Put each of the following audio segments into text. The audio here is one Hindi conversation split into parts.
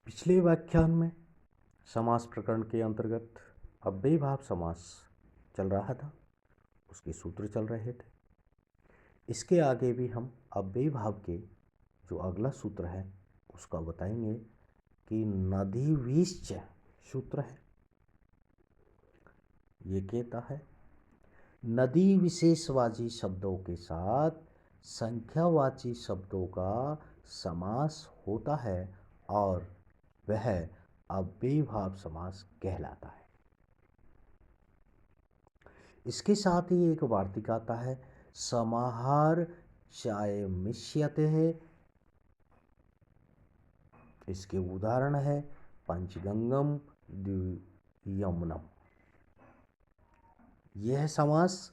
पिछले व्याख्यान में समास प्रकरण के अंतर्गत अव्ययीभाव समास चल रहा था, उसके सूत्र चल रहे थे। इसके आगे भी हम अव्ययीभाव के जो अगला सूत्र है उसका बताएंगे कि नदीवीश्च सूत्र है। ये कहता है नदी विशेषवाची शब्दों के साथ संख्यावाची शब्दों का समास होता है और वह अव्ययीभाव समास कहलाता है। इसके साथ ही एक वार्तिक आता है समाहार चायमिष्यते है। इसके उदाहरण है पंचगंगम द्वियमनम। यह समास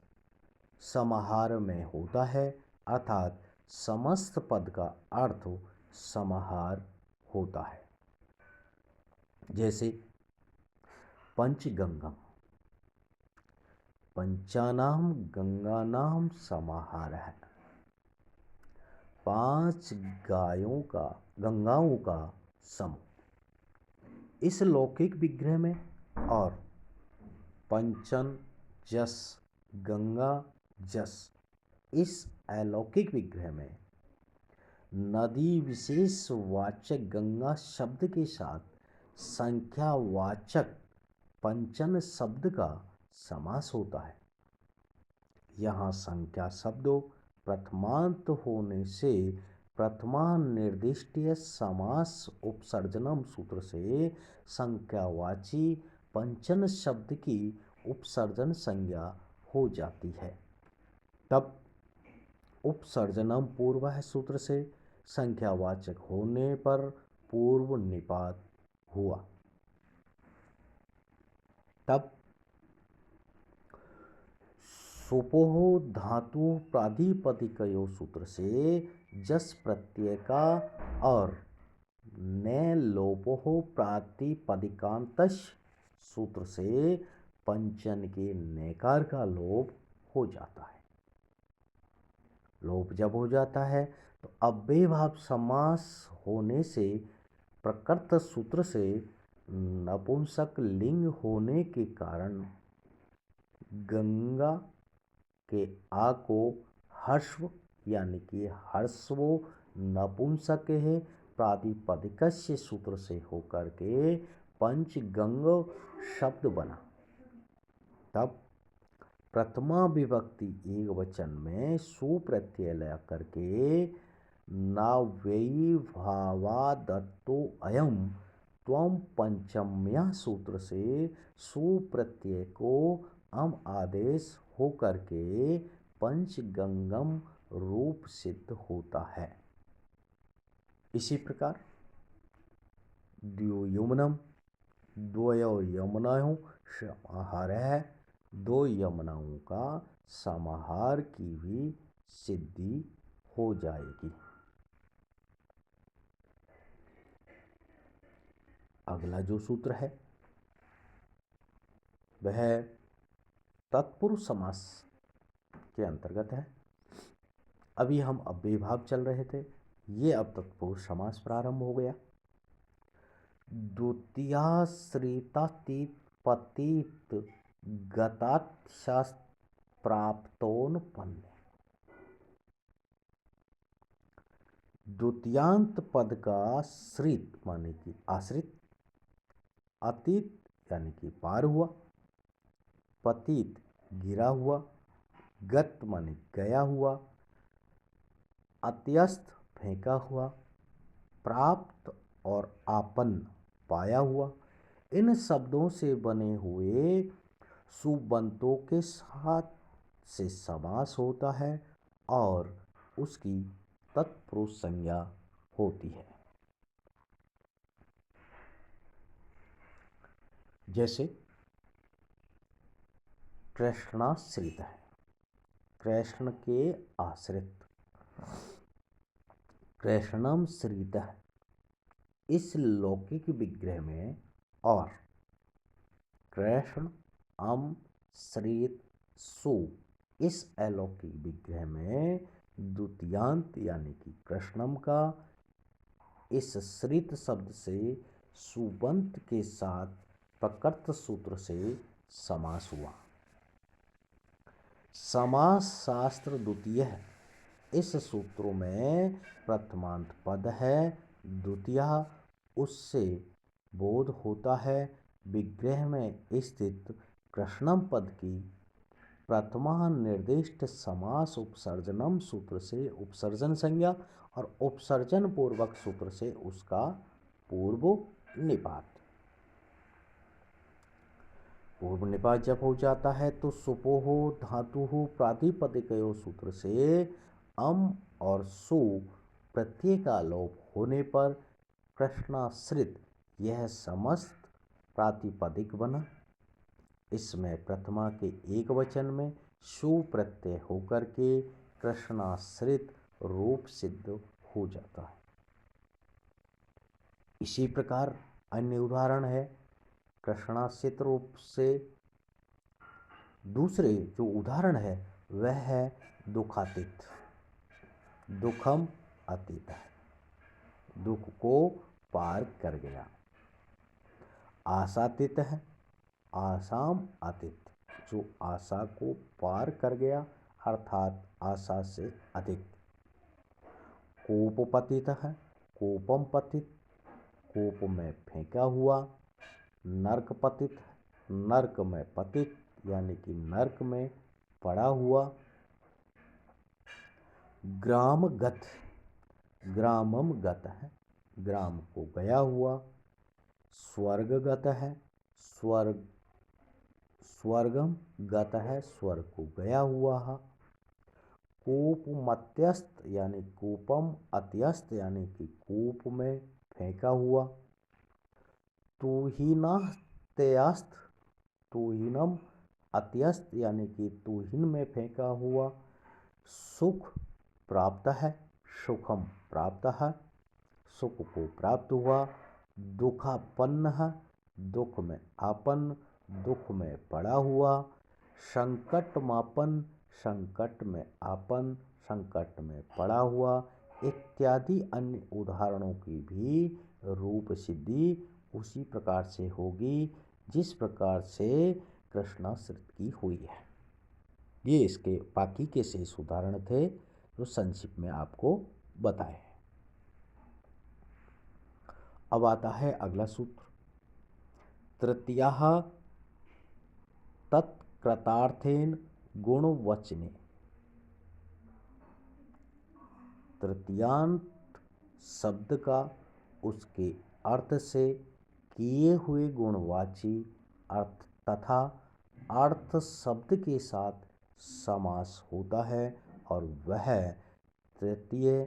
समाहार में होता है, अर्थात समस्त पद का अर्थ समाहार होता है। जैसे पंचगंगम, पंचानाम गंगानाम समाहार है, 5 गंगाओं का समूह। इस लौकिक विग्रह में और पंचन जस गंगा जस इस अलौकिक विग्रह में नदी विशेष वाचक गंगा शब्द के साथ संख्यावाचक पंचन शब्द का समास होता है। यहाँ संख्या शब्दों प्रथमांत होने से प्रथमा निर्दिष्टीय समास उपसर्जनम सूत्र से संख्यावाची पंचन शब्द की उपसर्जन संज्ञा हो जाती है। तब उपसर्जनम पूर्व सूत्र से संख्यावाचक होने पर पूर्व निपात हुआ। तब सोपोह धातु प्रातिपदिकयो सूत्र से जस प्रत्यय का और न लोपोह प्रातिपदिकांतश सूत्र से पंचन के नकार का लोप हो जाता है। लोप जब हो जाता है तो अव्ययीभाव समास होने से प्रकृत सूत्र से नपुंसक लिंग होने के कारण गंगा के आ को हर्षव यानी कि हर्षवो नपुंसक है प्रातिपदिकस्य सूत्र से होकर के पंचगंग शब्द बना। तब प्रथमा विभक्ति एक वचन में सुप्रत्यय लय करके नाव्ययी भावादत्तो अयम त्वम पंचम्या सूत्र से सुप्रत्यय को अम आदेश हो करके पंचगंगम रूप सिद्ध होता है। इसी प्रकार द्वियमनम द्वयो यमुनाओं समाहार है, 2 यमुनाओं का समाहार की भी सिद्धि हो जाएगी। अगला जो सूत्र है वह तत्पुरुष समास के अंतर्गत है। अभी हम अव्ययीभाव चल रहे थे, ये अब तत्पुरुष समास प्रारंभ हो गया। द्वितीयाश्रितातीत पतित गतात् प्राप्तोन्पन्न। द्वितीयांत पद का श्रित माने कि आश्रित, अतीत यानी कि पार हुआ, पतित गिरा हुआ, गत माने गया हुआ, अत्यस्त फेंका हुआ, प्राप्त और आपन्न पाया हुआ, इन शब्दों से बने हुए सुबंतों के साथ से समास होता है और उसकी तत्पुरुष संज्ञा होती है। जैसे कृष्णाश्रित है, कृष्ण के आश्रित, कृष्णम श्रित है इस लौकिक विग्रह में और कृष्ण अम श्रित सु इस अलौकिक विग्रह में द्वितीयांत यानी कि कृष्णम का इस श्रित शब्द से सुबंत के साथ प्रकृत सूत्र से समास हुआ। समास शास्त्र द्वितीय है। इस सूत्र में प्रथमांत पद है, द्वितीय उससे बोध होता है। विग्रह में स्थित कृष्णम पद की प्रथमा निर्दिष्ट समास उपसर्जनम सूत्र से उपसर्जन संज्ञा और उपसर्जन पूर्वक सूत्र से उसका पूर्व निपात। पूर्व निपात जब हो जाता है तो सुपोहो धातु प्रातिपदिकयो सूत्र से अम और सु प्रत्यय का लोप होने पर प्रश्नाश्रित यह समस्त प्रातिपदिक बना। इसमें प्रथमा के एक वचन में सु प्रत्यय होकर के कृष्णाश्रित रूप सिद्ध हो जाता है। इसी प्रकार अन्य उदाहरण है कृष्णाश्रित रूप से। दूसरे जो उदाहरण है वह है दुखातीत। दुखम अतीत है, दुख को पार कर गया। आशातीत है, आसाम अतीत, जो आशा को पार कर गया अर्थात आशा से अधिक। कोपपतित है, कोपम पतित, कोप में फेंका हुआ। नरकपतित, नरक में पतित यानी कि नरक में पड़ा हुआ। ग्रामगत, ग्रामम गत है, ग्राम को गया हुआ। स्वर्गगत है, स्वर्गम गत है, स्वर्ग को गया हुआ है। कूपमत्यस्त यानी कूपम अत्यस्त यानी कि कूप में फेंका हुआ। तुहिनात्यस्त, तुहिनम अत्यस्त यानी कि तुहिन में फेंका हुआ। सुख प्राप्त है, सुखम प्राप्त है, सुख को प्राप्त हुआ। दुखापन्न है, दुख में आपन्न, दुख में पड़ा हुआ। संकटमापन, संकट में आपन्न, संकट में पड़ा हुआ इत्यादि अन्य उदाहरणों की भी रूप सिद्धि उसी प्रकार से होगी जिस प्रकार से कृष्णाश्रित की हुई है। ये इसके बाकी के शेष उदाहरण थे जो संक्षिप्त में आपको बताए। अब आता है अगला सूत्र। तृतीयः तत्कृतार्थेन गुणवचने। तृतीयांत शब्द का उसके अर्थ से किए हुए गुणवाची अर्थ तथा अर्थ शब्द के साथ समास होता है और वह तृतीय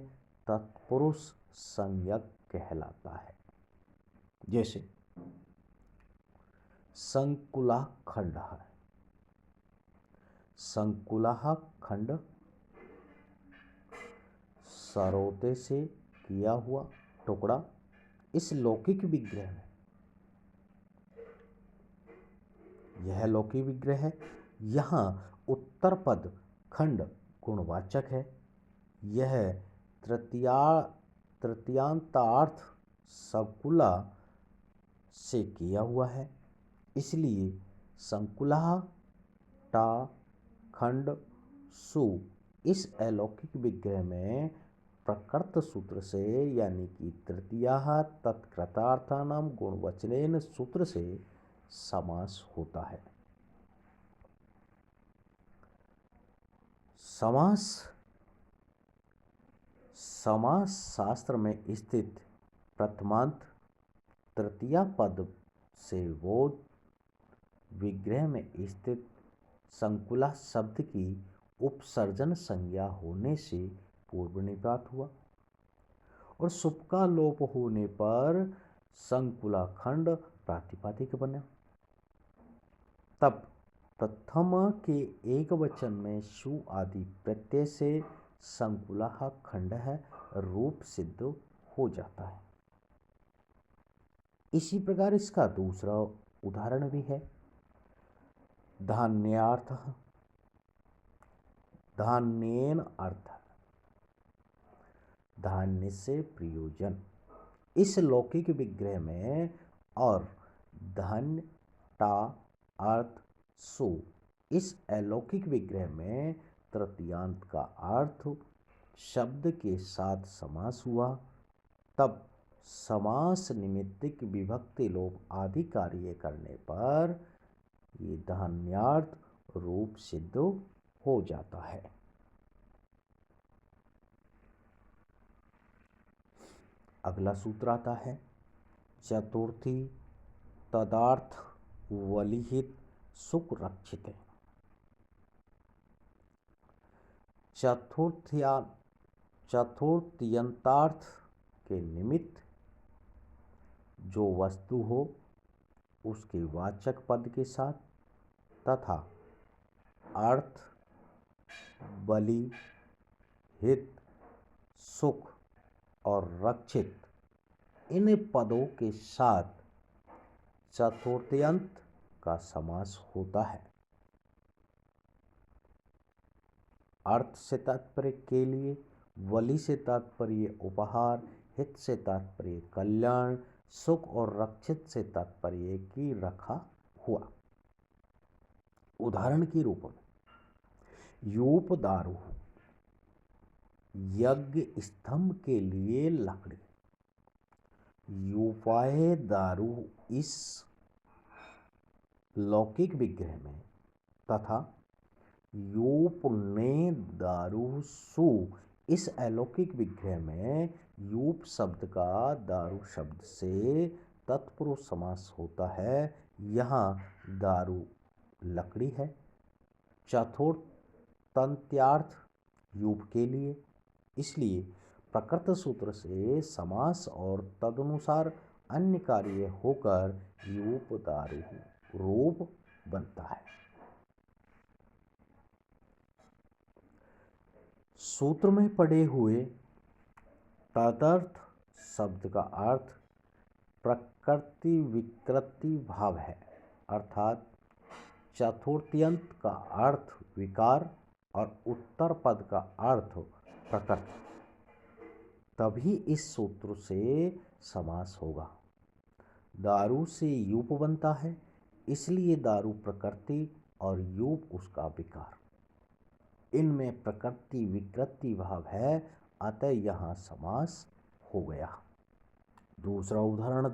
तत्पुरुष संज्ञक कहलाता है। जैसे संकुला खंड है, संकुला खंड सरोते से किया हुआ टुकड़ा। इस लौकिक विग्रह में, यह लौकिक विग्रह है, यहाँ उत्तर पद खंड गुणवाचक है। यह तृतीयांतार्थ संकुला से किया हुआ है, इसलिए संकुला टा खंड सु इस अलौकिक विग्रह में प्रकृत सूत्र से यानी कि तृतीयः तत्कृतार्थानाम गुणवचनेन सूत्र से समास होता है। समास शास्त्र में स्थित प्रथमांत तृतीया पद से बोध विग्रह में स्थित संकुला शब्द की उपसर्जन संज्ञा होने से पूर्व निपात हुआ और सुप का लोप होने पर संकुला खंड प्रातिपदिक बना। तब प्रथम के एक वचन में सु आदि प्रत्यय से संकुला खंड है रूप सिद्ध हो जाता है। इसी प्रकार इसका दूसरा उदाहरण भी है। धान्यार्थ, धान्येन अर्थ, धान्य से प्रयोजन। इस लौकिक विग्रह में और धन्य टा अर्थ सु। इस अलौकिक विग्रह में तृतीयांत का अर्थ शब्द के साथ समास हुआ, तब समास निमित्तिक विभक्ति लोप आदि कार्य करने पर ये धन्यार्थ रूप सिद्ध हो जाता है। अगला सूत्र आता है चतुर्थी तदार्थ वलिहित सुख रक्षित। चतुर्थयंतार्थ के निमित्त जो वस्तु हो उसके वाचक पद के साथ तथा अर्थ, बलि, हित, सुख और रक्षित इन पदों के साथ चतुर्थयंत का समास होता है। अर्थ से तात्पर्य के लिए, बलि से तात्पर्य उपहार, हित से तात्पर्य कल्याण, सुख और रक्षित से तात्पर्य की रखा हुआ। उदाहरण के रूप में यूप दारू, यज्ञ स्तंभ के लिए लकड़ी। यूपाए दारू इस लौकिक विग्रह में तथा यूप ने दारू सु इस अलौकिक विग्रह में यूप शब्द का दारू शब्द से तत्पुरुष समास होता है। यहाँ दारू लकड़ी है। चतुर्थंत्यार्थ यूप के लिए, इसलिए प्रकृत सूत्र से समास और तदनुसार अन्य कार्य होकर यूप दारू रूप बनता है। सूत्र में पड़े हुए तदर्थ शब्द का अर्थ प्रकृति विकृति भाव है, अर्थात चतुर्थयंत का अर्थ विकार और उत्तर पद का अर्थ प्रकृति। तभी इस सूत्र से समास होगा। दारू से यूप बनता है, इसलिए दारू प्रकृति और यूप उसका विकार। इनमें प्रकृति विकृति भाव है, अतः यहाँ समास हो गया। दूसरा उदाहरण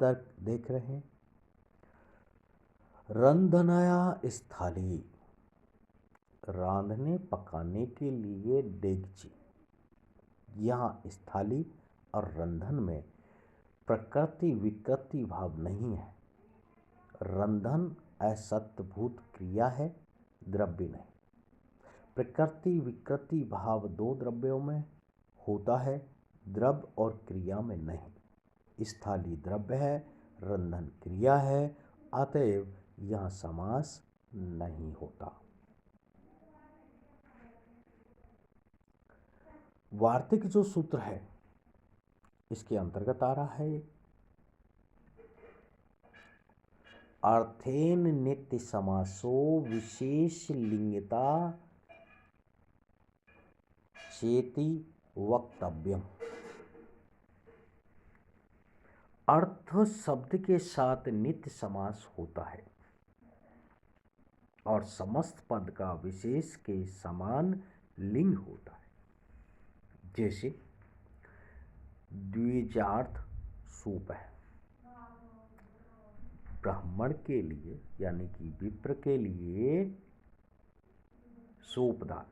देख रहे हैं। रंधनया स्थाली, रांधने पकाने के लिए डेगची। यहाँ स्थाली और रंधन में प्रकृति विकृति भाव नहीं है। रंधन असत्यभूत क्रिया है, द्रव्य नहीं। प्रकृति विकृति भाव दो द्रव्यों में होता है, द्रव्य और क्रिया में नहीं। स्थाली द्रव्य है, रंधन क्रिया है, अतएव यहाँ समास नहीं होता। वार्तिक जो सूत्र है इसके अंतर्गत आ रहा है अर्थेन नित्य समासो विशेष लिंगता चेति वक्तव्यम। अर्थ शब्द के साथ नित्य समास होता है और समस्त पद का विशेष के समान लिंग होता है। जैसे द्विजार्थ सूप है, ब्राह्मण के लिए यानी कि विप्र के लिए सूपदान।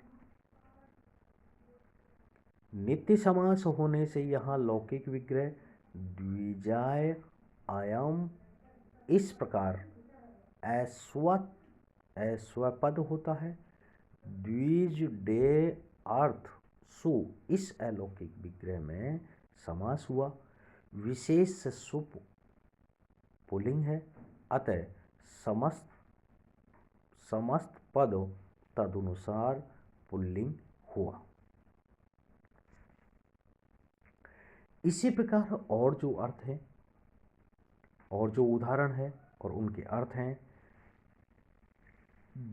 नित्य समास होने से यहाँ लौकिक विग्रह द्विजाय अयम इस प्रकार ऐस्वपद होता है। द्विज डे अर्थ सु इस अलौकिक विग्रह में समास हुआ। विशेष सुप पुल्लिंग है, अतः समस्त पद तदनुसार पुल्लिंग हुआ। इसी प्रकार और जो अर्थ है और जो उदाहरण है और उनके अर्थ हैं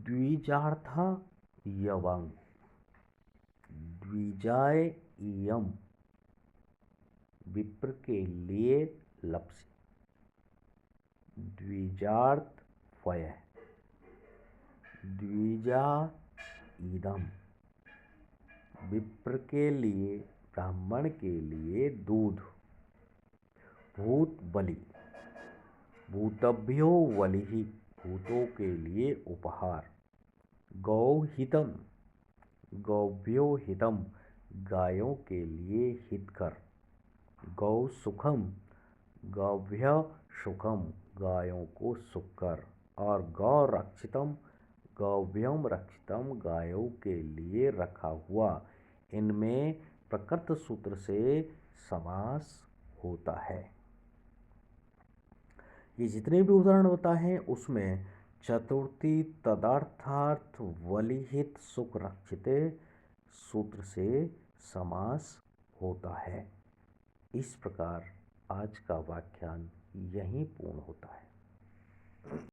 द्विजार्था यवंग, द्विजाय यम विप्र के लिए लप्सी। द्विजार्थ वय, द्विजा ईदम, विप्र के लिए, ब्राह्मण के लिए दूध। भूत बलि, भूतभ्यो बलिः, भूतों के लिए उपहार। गौ हितम, गौभ्यो हितम, गायों के लिए हितकर। गौ सुखम, गौभ्य सुखम, गायों को सुखकर। और गौ रक्षितम, गौभ्यम रक्षितम, गायों के लिए रखा हुआ। इनमें प्रकृत सूत्र से समास होता है। ये जितने भी उदाहरण बताए हैं उसमें चतुर्थी तदर्थार्थ वलिहित सुख रक्षिते सूत्र से समास होता है। इस प्रकार आज का व्याख्यान यहीं पूर्ण होता है।